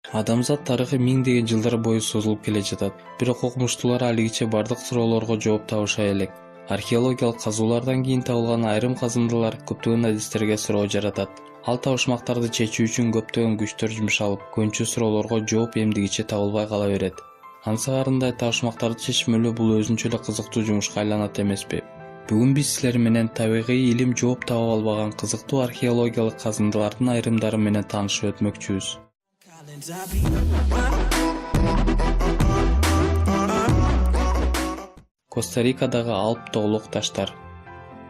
Адамзат тарыхы миңдеген жылдар бою созулуп келе жатат. Бирок окумуштуулар алигиче бардык суроолорго жооп табыша элек. Археологиялык казуулардан кийин табылган айрым казындылар көптөгөн адистерге суроо жаратат. Ал табышмактарды чечүү үчүн көптөгөн күчтөр жумшалып, көбүнчө суроолорго жооп эмдигиче табылбай кала берет. Ансыгарындай табышмактарды чечмөлөө бул өзүнчө эле кызыктуу жумушка айланат эмеспи? Бүгүн биз силер менен табигый илим жооп таба албаган кызыктуу археологиялык казындылардын айрымдары менен таанышып өтмөкчүбүз. Коста-Рикадагы Алп тоголок таштар.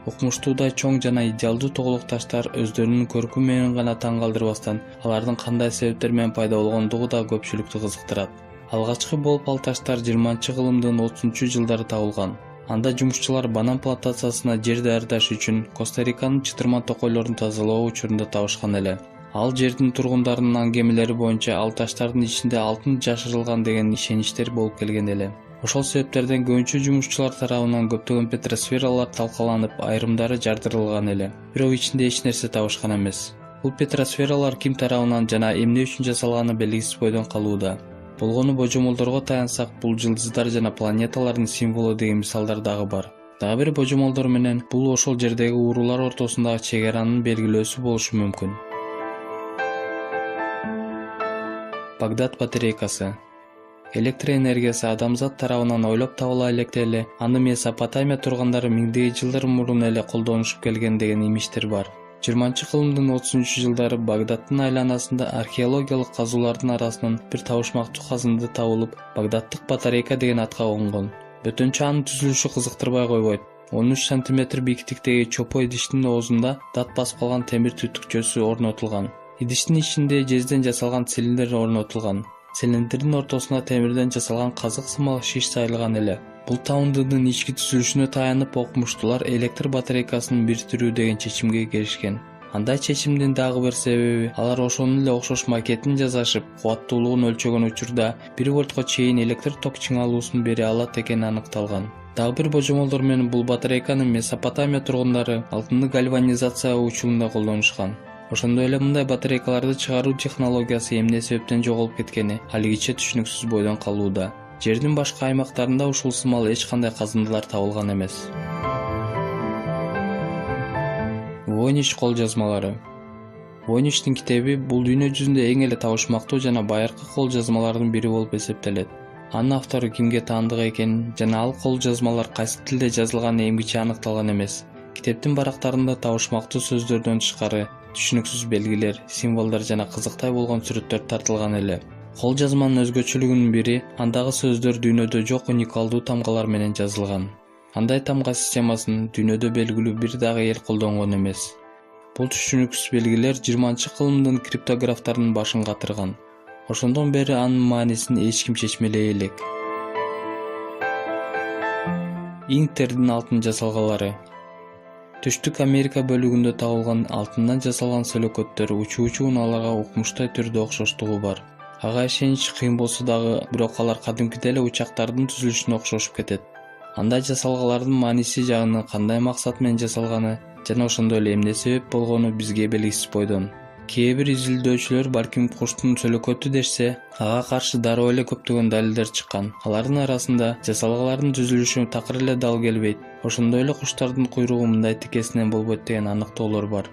Окумуштуудай чоң жана идеалдуу тоголок таштар өздөрүнүн көркү менен гана таң калтырбастан, алардын кандай себептер менен пайда болгондугу да көпчүлүктү кызыктырат. Алгачкы болуп ал таштар 20-жылдын 30-жылдары табылган. Анда жумушчулар банан плантациясына жер даярдаш үчүн Коста-Риканын чытырман токойлорун тазалоо учурунда табышкан эле. Ал жердин тургундарынын аңгемелери боюнча ал таштардын ичинде алтын жашырылган деген ишеничтер болуп келген эле. Ошол себептерден көбүнчө жумушчулар тарабынан көптөгөн петросфералар талкаланып, айрымдары жардырылган эле. Бирок ичинде эч нерсе табышкан эмес. Бул петросфералар ким тарабынан жана эмне үчүн жасалганы белгисиз бойдон калууда. Болгону божомолдорго таянсак, бул жылдыздар жана планеталардын символу деген мисалдар дагы бар. Дагы бир божомолдор менен бул ошол жердеги уруулар ортосундагы чек аранын белгилөөсү болушу мүмкүн. Багдад батарейкасы. Электр энергиясы адамзат тарабынан ойлоп табыла электе эле, аны Месопотамия тургандары миңдеген жылдар мурун эле колдонушуп келген деген имиштер бар. 20-кылымдын 30-жылдары Багдадтын айланасында археологиялык казуулардын арасынан бир табышмактуу казынды табылып, Багдадтык батарейка деген атка конгон. Бөтөнчө анын түзүлүшү кызыктырбай койбойт. 13 см бийиктиктеги чопой идиштин оозунда дат басып калган темир түтүкчөсү орнотулган. Идиштин ичинде жезден жасалган цилиндр орнотулган. Цилиндрдин ортосуна темирден жасалган казык сымал шиш сайылган эле. Бул табындынын ички түзүлүшүнө таянып окумуштуулар электр батарейкасын биртирүү деген чечимге келишкен. Андай чечимдин дагы бир себеби, алар ошонун эле окшош макетин жасашып, кубаттуулугун өлчөгөн учурда 1 вольтко чейин электр ток чыңалуусун бере алат экени аныкталган. Дагы бир божомолдор менен бул батарейканы Месопотамия тургундары алтынды гальванизация учурунда колдонушкан. Ошондой эле мындай батарейкаларды чыгаруу технологиясы эмне себептен жоголуп кеткени алигиче түшүнүксүз бойдон калууда. Жердин башка аймактарында ушул сымал эч кандай казындылар табылган эмес. Войнич кол жазмалары. Войничтин китеби бул дүйнө жүзүндө эң эле табышмактуу жана байыркы кол жазмалардын бири болуп эсептелет. Анын автору кимге таандык экени жана ал кол жазмалар кайсы тилде жазылганы эмгиче аныкталган эмес. Китептин барактарында табышмактуу сөздөрдөн тышкары түшүнүксүз белгилер, символдор жана кызыктай болгон сүрөттөр тартылган эле. Кол жазманын өзгөчөлүгүнүн бири андагы сөздөр дүйнөдө жок уникалдуу тамгалар менен жазылган. Андай тамга системасын дүйнөдө белгилүү бир дагы эл колдонгон эмес. Бул түшүнүксүз белгилер 20-кылымдын криптографтарынын башын катырган. Ошондон бери анын маанисин эч ким чечмелей элек. Инктердин алтын жасалгалары. Түштүк Америка бөлүгүндө табылган алтындан жасалган сөлөкөттөр учуучу унааларга укмуштай түрдө окшоштугу бар. Ага ишенич кыйын болсо дагы, бирок алар кадимкидей эле учактардын түзүлүшүнө окшошуп кетет. Андай жасалгалардын мааниси жагынан кандай максат менен жасалганы жана ошондой эле эмне себеп болгону бизге белгисиз бойдон. Кээ бир изилдөөчүлөр балким куштун сөлөкөтү дешсе, ага каршы дароо эле көптөгөн далилдер чыккан. Алардын арасында жасалгалардын түзүлүшү такыр эле дал келбейт. Ошондой эле куштардын куйругу мындай тикесинен болбойт деген аныктоолор бар.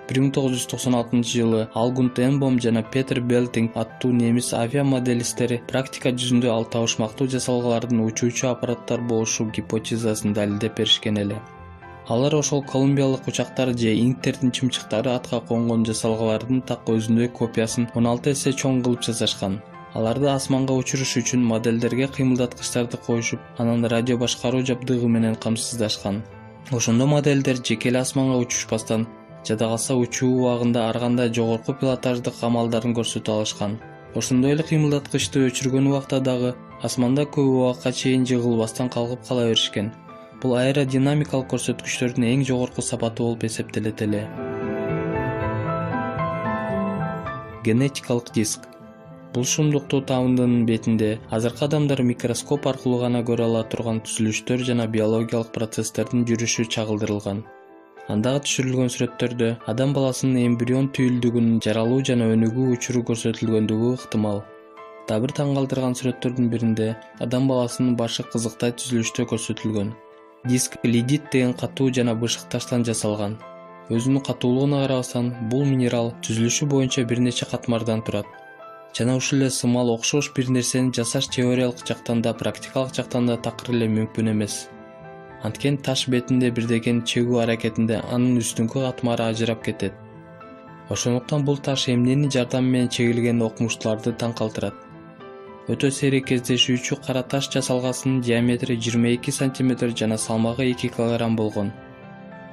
1996-жылы Алгунд Энбом жана Петер Белтинг аттуу немис авиамоделисттери практика жүзүндө ал табышмактуу жасалгалардын учуучу аппараттар болушу гипотезасын далилдеп беришкен эле. Алар ошол колумбиялык учактар же инктердин чымчыктары атка конгон жасалгалардын так өзүндөй копиясын 16 эсе чоң кылып жасашкан. Аларды асманга учуруш үчүн модельдерге кыймылдаткычтарды коюшуп, анан радио башкаруу жабдыгы менен камсыздашкан. Ошондо модельдер жеке эле асманга учушпастан, жада калса учуу убагында ар кандай жогорку пилотаждык амалдарын көрсөтө алышкан. Ошондой эле кыймылдаткычты өчүргөн убакта дагы асманда көп убакка чейин жыгылбастан калкып кала беришкен. Бул аэродинамикалык көрсөткүчтөрдүн эң жогорку сапаты болуп эсептелет эле. Генетикалык диск. Бул шумдуктуу табындынын бетинде азыркы адамдар микроскоп аркылуу гана көрө ала турган түзүлүштөр жана биологиялык процесстердин жүрүшү чагылдырылган. Андагы түшүрүлгөн сүрөттөрдө адам баласынын эмбрион түйүлдүгүнүн жаралуу жана өнүгүү учуру көрсөтүлгөндүгү ыктымал. Дагы бир таң калтырган сүрөттөрдүн биринде адам баласынын башы кызыктай түзүлүштө көрсөтүлгөн. Диск лидит деген катуу жана бышык таштан жасалган. Өзүнүн катуулугуна карабастан, бул минерал түзүлүшү боюнча бир нече катмардан турат. Жана ушул эле сымал окшош бир нерсени жасаш теориялык жактан да, практикалык жактан да такыр эле мүмкүн эмес. Анткени таш бетинде бирдекени чегүү аракетинде анын үстүңкү катмары ажырап кетет. Ошондуктан бул таш эмнени жардамы менен чегилгени окумуштууларды таң калтырат. Өтө сейрек кездешүүчү кара таш жасалгасынын диаметри 22 см жана салмагы 2 кг болгон.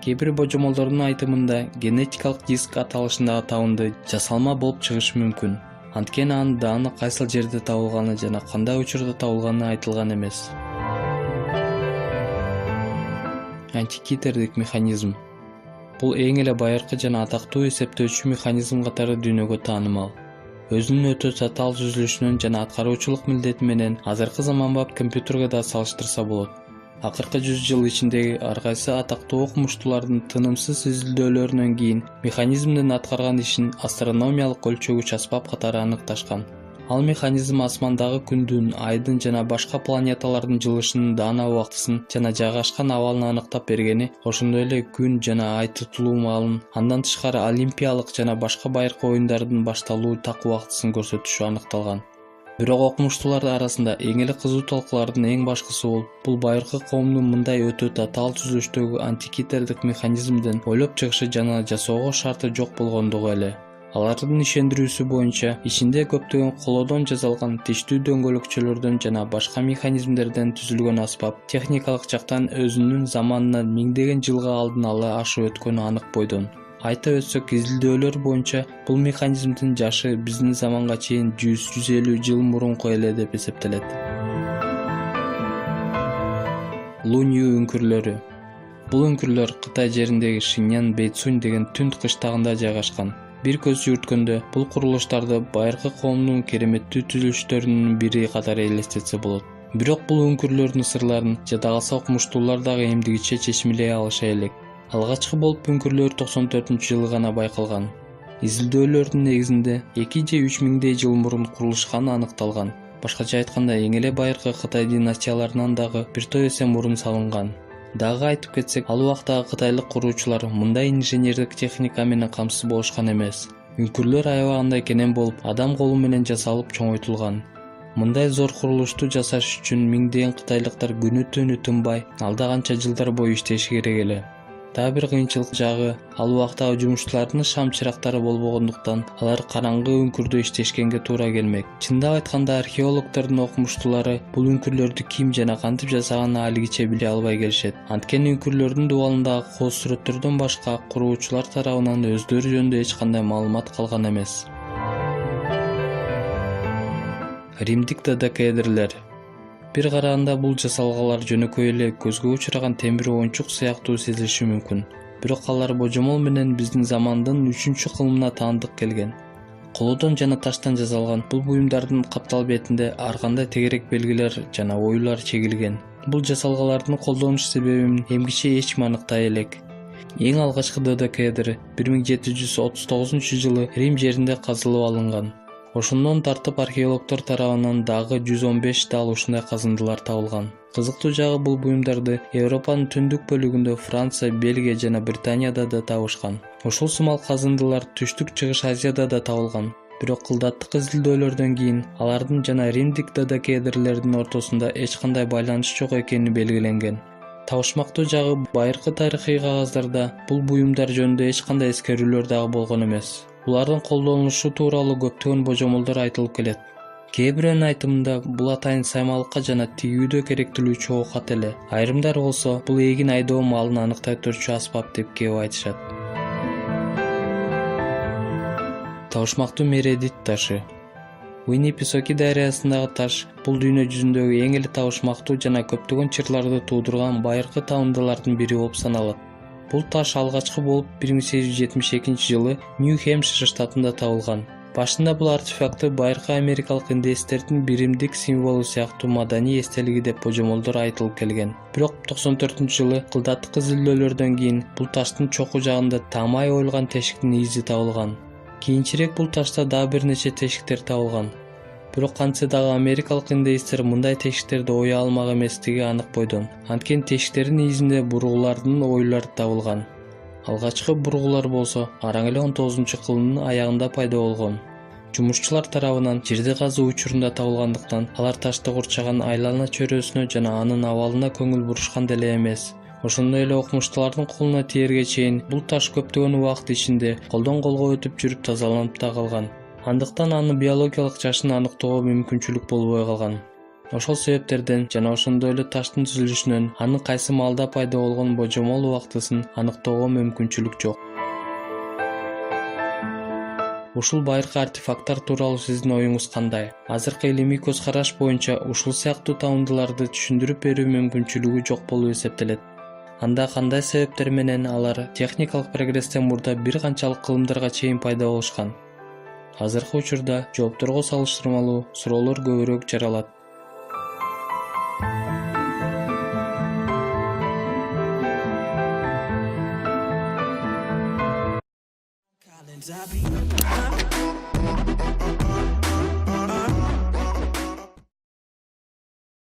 Кээ бир божомолдордун айтымында генетикалык диск аталышындагы табынды жасалма болуп чыгышы мүмкүн. Анткени анын дааны кайсыл жерде табылганы жана кандай учурда табылганы айтылган эмес. Антикитердик механизм. Бул эң эле байыркы жана атактуу эсептөөчү механизм катары дүйнөгө таанымал. Өзүнүн өтө татаал түзүлүшүнөн жана аткаруучулук милдети менен азыркы заманбап компьютерге да салыштырса болот. Акыркы 100 жыл ичиндеги ар кайсы атактуу окумуштуулардын тынымсыз изилдөөлөрүнөн кийин механизмдин аткарган ишин астрономиялык өлчөгүч аспап катары аныкташкан. Ал механизм асмандагы күндүн, айдын жана башка планеталардын жылышынын даана убактысын жана жайгашкан абалын аныктап бергени, ошондой эле күн жана ай тутулуу маалын, андан тышкары олимпиялык жана башка байыркы оюндардын башталуу так убактысын көрсөтүшү аныкталган. Бирок окумуштуулар арасында эң эле кызуу талкуулардын эң башкысы бул байыркы коомдун мындай өтө татаал түзүлүштөгү антикитердик механизмден ойлоп чыгышы жана жасоого шарты жок болгондугу эле. Алардын ишендирүүсү боюнча, ичинде көптөгөн колодон жасалган тиштүү дөңгөлөкчөлөрдөн жана башка механизмдерден түзүлгөн аспап техникалык жактан өзүнүн заманынан миңдеген жылга алдын ала ашып өткөнү анык бойдон. Айта өтсөк, изилдөөлөр боюнча бул механизмдин жашы биздин заманга чейин 100-150 жыл мурунку эле деп эсептелет. Лунью үңкүрлөрү. Бул үңкүрлөр Кытай жериндеги Шиньян Бэйцунь деген түнд кыштагында жайгашкан. Бир көз жүгүрткөндө бул курулуштарды байыркы коомдун кереметтүү түзүлүштөрүнүн бири катары элестетсе болот. Бирок бул үңкүрлөрдүн сырларын жада калса окумуштуулар дагы эмдигиче чечмелей алыша элек. Алгачкы болуп үңкүрлөр 94-жылы гана байкалган. Изилдөөлөрдүн негизинде 2 же 3 миңдей жыл мурун курулушканы аныкталган. Башкача айтканда, эң эле байыркы Кытай династияларынан дагы бир топ эсе мурун салынган. Дагы айтып кетсек, ал убактагы кытайлык куруучулар мындай инженердик техника менен камсыз болушкан эмес. Үңкүрлөр аябагандай кенен болуп, адам колу менен жасалып чоңойтулган. Мындай зор курулушту жасаш үчүн миңдеген кытайлыктар күнү-түнү тынбай, алда канча жылдар бою иштеши керек эле. Дагы бир кыйынчылык жагы, ал убактагы жумушчулардын шам чырактары болбогондуктан, алар караңгы үңкүрдө иштешкенге туура келмек. Чындап айтканда, археологдордун окумуштуулары бул үңкүрлөрдү ким жана кантип жасаганын алигиче биле албай келишет. Анткени үңкүрлөрдүн дубалындагы кооз сүрөттөрдөн башка куруучулар тарабынан өздөрү жөнүндө эч кандай маалымат калган эмес. Римдик додекаэдрлер. Бир караганда бул жасалгалар жөнөкөй эле көзгө учураган темир оюнчук сыяктуу сезилиши мүмкүн. Бирок алар божомол менен биздин замандын 3-кылымына таандык келген. Колодон жана таштан жасалган бул буюмдардын каптал бетинде ар кандай тегерек белгилер жана оюлар чегилген. Бул жасалгалардын колдонуш себебин эмгиче эч ким аныктай элек. Эң алгачкы додекаэдр 1739-жылы Рим жеринде казылып алынган. Ошондон тартып археологдор тарабынан дагы 115 дал ушундай казындылар табылган. Кызыктуу жагы, бул буюмдарды Европанын түндүк бөлүгүндө Франция, Бельгия жана Британияда да табышкан. Ушул сымал казындылар Түштүк Чыгыш Азияда да табылган. Бирок кылдаттык изилдөөлөрдөн кийин алардын жана римдик додекаэдрлердин ортосунда эч кандай байланыш жок экени белгиленген. Табышмактуу жагы, байыркы тарыхый кагаздарда бул буюмдар жөнүндө эч кандай эскерүүлөр дагы болгон эмес. Булардын колдонулушу тууралуу көптөгөн божомолдор айтылып келет. Кээ бирөөнүн айтымында бул атайын саймалыкка жана тигүүдө керектелүүчү оокат эле. Айрымдар болсо бул эгин айдоо маалын аныктай турчу аспап деп кээп айтышат. Табышмактуу Мередит ташы. Уинниписоки дарыясындагы таш бул дүйнө жүзүндөгү эң эле табышмактуу жана көптөгөн чырларды туудурган байыркы табындылардын бири болуп саналат. Бул таш алгачкы болуп 1872-жылы Нью-Хэмпшир штатында табылган. Башында бул артефакты байыркы америкалык индеецтердин биримдик символу сыяктуу маданий эстелиги деп божомолдор айтылып келген. Бирок 94-жылы кылдаттык изилдөөлөрдөн кийин бул таштын чоку жагында таамай оюлган тешиктин изи табылган. Кийинчерээк бул ташта дагы бир нече тешиктер табылган. Бирок кантсе дагы америкалык индеецтер мындай тешиктерди оюа алмак эместиги анык бойдон. Анткени тешиктердин изинде бургулардын оюлары табылган. Алгачкы бургулар болсо араң эле 19-кылымдын аягында пайда болгон. Жумушчулар тарабынан жерди казуу учурунда табылгандыктан алар ташты курчаган айлана чөйрөсүнө жана анын абалына көңүл бурушкан деле эмес. Ошондой эле окумуштуулардын колуна тиерге чейин бул таш көптөгөн убакыт ичинде колдон колго өтүп жүрүп тазаланып да калган. Андыктан анын биологиялык жашын аныктоого мүмкүнчүлүк болбой калган. Ошол себептерден жана ошондой эле таштын түзүлүшүнөн анын кайсы маалда пайда болгон божомол убактысын аныктоого мүмкүнчүлүк жок. Ушул байыркы артефакттар тууралуу сиздин оюңуз кандай? Азыркы илимий көз караш боюнча ушул сыяктуу таандыларды түшүндүрүп берүү мүмкүнчүлүгү жок болуп эсептелет. Анда кандай себептер менен алар техникалык прогресстен мурда бир канчалык кылымдарга чейин пайда болушкан? Азыркы учурда жоопторго салыштырмалуу суроолор көбүрөөк жаралат. I've been